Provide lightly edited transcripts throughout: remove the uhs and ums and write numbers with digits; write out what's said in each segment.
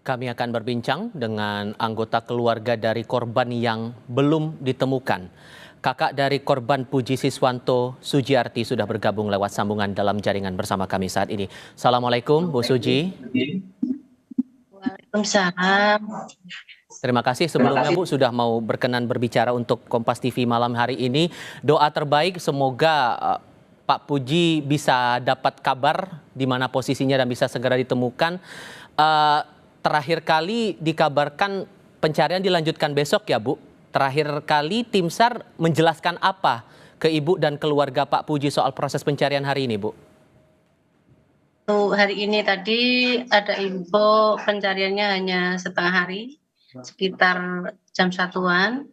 Kami akan berbincang dengan anggota keluarga dari korban yang belum ditemukan. Kakak dari korban Puji Siswanto, Sujiarti, sudah bergabung lewat sambungan dalam jaringan bersama kami saat ini. Assalamualaikum, Bu Suji. Waalaikumsalam. Terima kasih sebelumnya, Bu, sudah mau berkenan berbicara untuk Kompas TV malam hari ini. Doa terbaik semoga Pak Puji bisa dapat kabar di mana posisinya dan bisa segera ditemukan. Terakhir kali dikabarkan pencarian dilanjutkan besok ya, Bu. Terakhir kali tim SAR menjelaskan apa ke Ibu dan keluarga Pak Puji soal proses pencarian hari ini, Bu? Hari ini tadi ada info pencariannya hanya setengah hari, sekitar jam 1-an,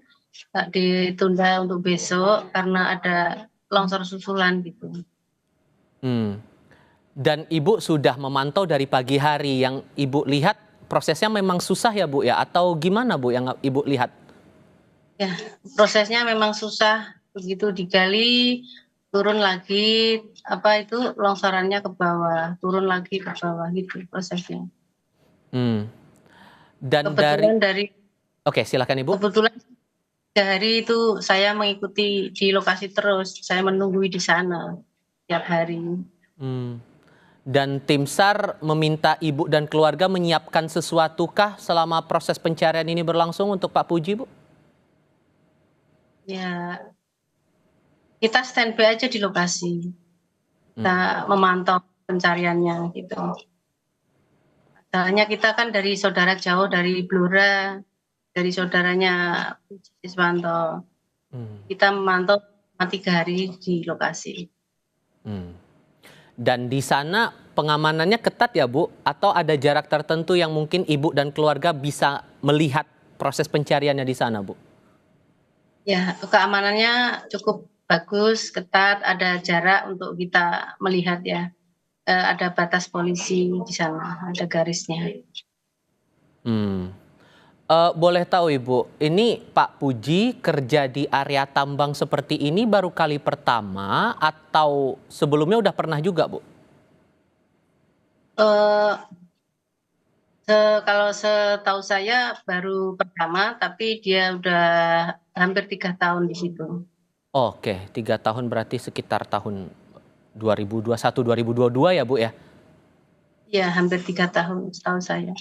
ditunda untuk besok karena ada longsor susulan gitu. Dan Ibu sudah memantau dari pagi hari, yang Ibu lihat prosesnya memang susah ya, Bu ya? Atau gimana, Bu, yang Ibu lihat? Ya, prosesnya memang susah, begitu digali turun lagi, longsorannya ke bawah, turun lagi ke bawah gitu prosesnya. Dan Oke, silakan Ibu. Kebetulan hari itu saya mengikuti di lokasi terus, saya menunggu di sana tiap hari. Dan tim SAR meminta Ibu dan keluarga menyiapkan sesuatukah selama proses pencarian ini berlangsung untuk Pak Puji, Bu? Ya, kita standby aja di lokasi, kita memantau pencariannya gitu. Soalnya kita kan dari saudara jauh, dari Blora, dari saudaranya Puji Siswanto. Kita memantau 3 hari di lokasi. Dan di sana pengamanannya ketat ya, Bu? Atau ada jarak tertentu yang mungkin Ibu dan keluarga bisa melihat proses pencariannya di sana, Bu? Ya, keamanannya cukup bagus, ketat, ada jarak untuk kita melihat ya. Ada batas polisi di sana, ada garisnya. Boleh tahu Ibu, ini Pak Puji kerja di area tambang seperti ini baru kali pertama atau sebelumnya udah pernah juga, Bu? Kalau setahu saya baru pertama, tapi dia udah hampir 3 tahun di situ. Oke, 3 tahun berarti sekitar tahun 2021-2022 ya, Bu ya? Iya, hampir 3 tahun setahu saya.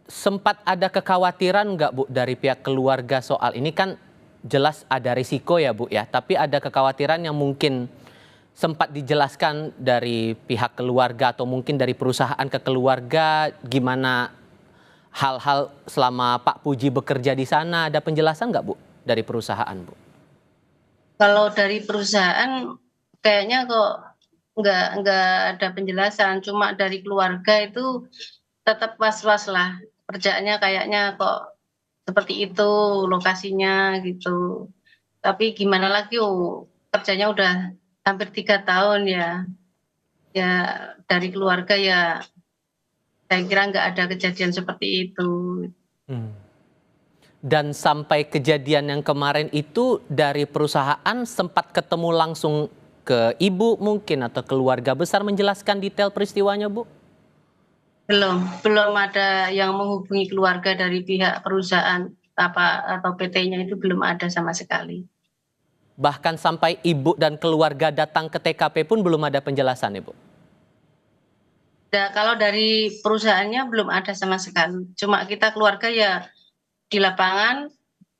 Sempat ada kekhawatiran nggak, Bu, dari pihak keluarga soal ini? Kan jelas ada risiko ya, Bu ya, tapi ada kekhawatiran yang mungkin sempat dijelaskan dari pihak keluarga atau mungkin dari perusahaan ke keluarga, gimana hal-hal selama Pak Puji bekerja di sana, ada penjelasan nggak, Bu, dari perusahaan, Bu? Kalau dari perusahaan kayaknya kok nggak ada penjelasan, cuma dari keluarga itu tetap was-was lah. Kerjaannya kayaknya kok seperti itu lokasinya gitu. Tapi gimana lagi, kerjanya udah hampir 3 tahun ya. Ya dari keluarga ya saya kira nggak ada kejadian seperti itu. Dan sampai kejadian yang kemarin itu dari perusahaan sempat ketemu langsung ke Ibu mungkin atau keluarga besar menjelaskan detail peristiwanya, Bu? Belum ada yang menghubungi keluarga dari pihak perusahaan atau PT-nya, itu belum ada sama sekali. Bahkan sampai Ibu dan keluarga datang ke TKP pun belum ada penjelasan, Ibu? Kalau dari perusahaannya belum ada sama sekali. Cuma kita keluarga ya di lapangan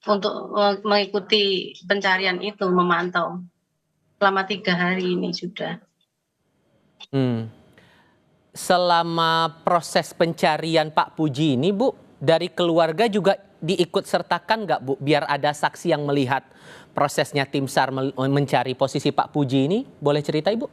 untuk mengikuti pencarian itu, memantau selama 3 hari ini sudah. Selama proses pencarian Pak Puji ini, Bu, dari keluarga juga diikut sertakan nggak, Bu, biar ada saksi yang melihat prosesnya tim SAR mencari posisi Pak Puji ini? Boleh cerita, Ibu?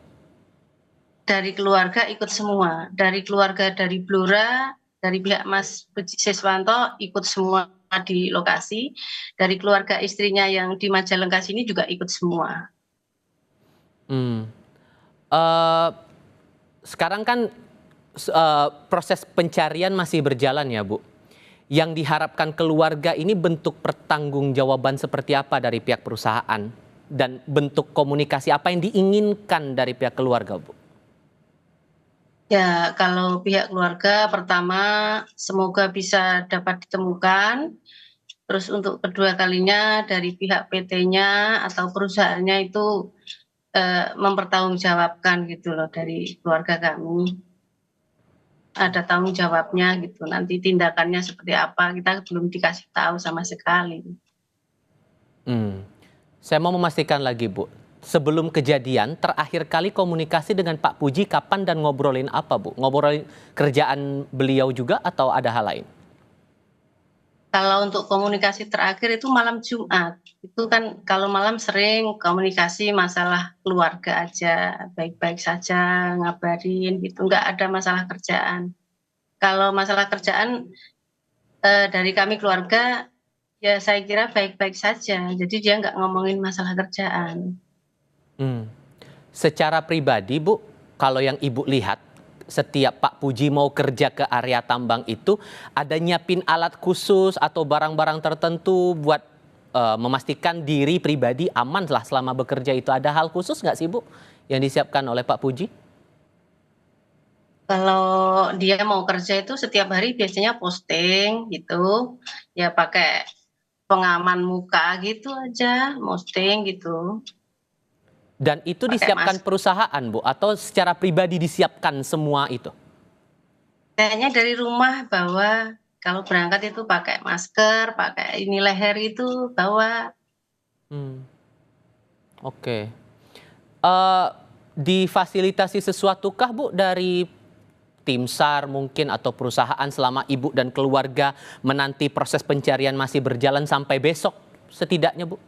Dari keluarga ikut semua, dari keluarga dari Blora, dari pihak Mas Puji Siswanto ikut semua di lokasi, dari keluarga istrinya yang di Majalengka sini juga ikut semua. Sekarang kan proses pencarian masih berjalan ya, Bu. Yang diharapkan keluarga ini bentuk pertanggungjawaban seperti apa dari pihak perusahaan? Dan bentuk komunikasi apa yang diinginkan dari pihak keluarga, Bu? Ya, kalau pihak keluarga pertama semoga bisa dapat ditemukan. Terus untuk kedua kalinya dari pihak PT-nya atau perusahaannya itu mempertanggungjawabkan gitu loh dari keluarga kami. Ada tanggung jawabnya gitu. Nanti tindakannya seperti apa kita belum dikasih tahu sama sekali. Hmm. Saya mau memastikan lagi, Bu. Sebelum kejadian, terakhir kali komunikasi dengan Pak Puji kapan dan ngobrolin apa, Bu? Ngobrolin kerjaan beliau juga atau ada hal lain? Kalau untuk komunikasi terakhir itu malam Jumat. Itu kan kalau malam sering komunikasi masalah keluarga aja, baik-baik saja, ngabarin gitu, nggak ada masalah kerjaan. Kalau masalah kerjaan dari kami keluarga, ya saya kira baik-baik saja. Jadi dia nggak ngomongin masalah kerjaan. Hmm. Secara pribadi, Bu, kalau yang Ibu lihat, setiap Pak Puji mau kerja ke area tambang itu, ada nyiapin alat khusus atau barang-barang tertentu buat memastikan diri pribadi aman lah selama bekerja itu. Ada hal khusus nggak sih, Bu, yang disiapkan oleh Pak Puji? Kalau dia mau kerja itu setiap hari biasanya posting gitu, ya pakai pengaman muka gitu aja, posting gitu, Dan itu pakai disiapkan masker. perusahaan, Bu, atau secara pribadi disiapkan semua itu? Kayaknya dari rumah bawa, kalau berangkat itu pakai masker, pakai ini leher itu bawa. Hmm, oke. Difasilitasi sesuatukah, Bu, dari tim SAR mungkin atau perusahaan selama Ibu dan keluarga menanti proses pencarian masih berjalan sampai besok setidaknya, Bu?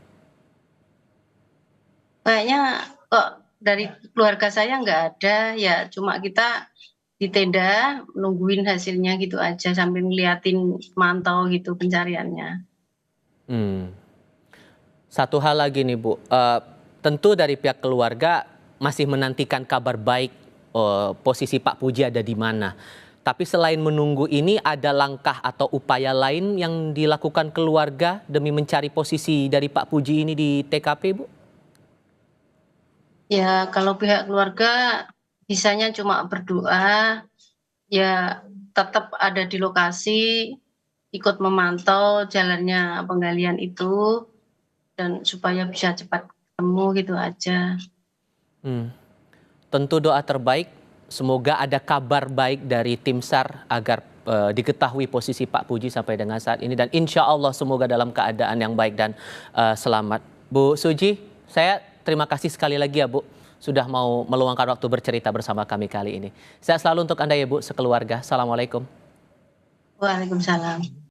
Kayaknya kok dari keluarga saya nggak ada, ya cuma kita di tenda nungguin hasilnya gitu aja sambil ngeliatin mantau gitu pencariannya. Hmm. Satu hal lagi nih, Bu, tentu dari pihak keluarga masih menantikan kabar baik, posisi Pak Puji ada di mana. Tapi selain menunggu ini ada langkah atau upaya lain yang dilakukan keluarga demi mencari posisi dari Pak Puji ini di TKP, Bu? Ya kalau pihak keluarga bisanya cuma berdoa, ya tetap ada di lokasi, ikut memantau jalannya penggalian itu, dan supaya bisa cepat ketemu gitu aja. Hmm. Tentu doa terbaik, semoga ada kabar baik dari tim SAR agar diketahui posisi Pak Puji sampai dengan saat ini. Dan insya Allah semoga dalam keadaan yang baik dan selamat. Bu Suji, saya terima kasih sekali lagi ya, Bu, sudah mau meluangkan waktu bercerita bersama kami kali ini. Sehat selalu untuk Anda ya, Bu, sekeluarga. Assalamualaikum. Waalaikumsalam.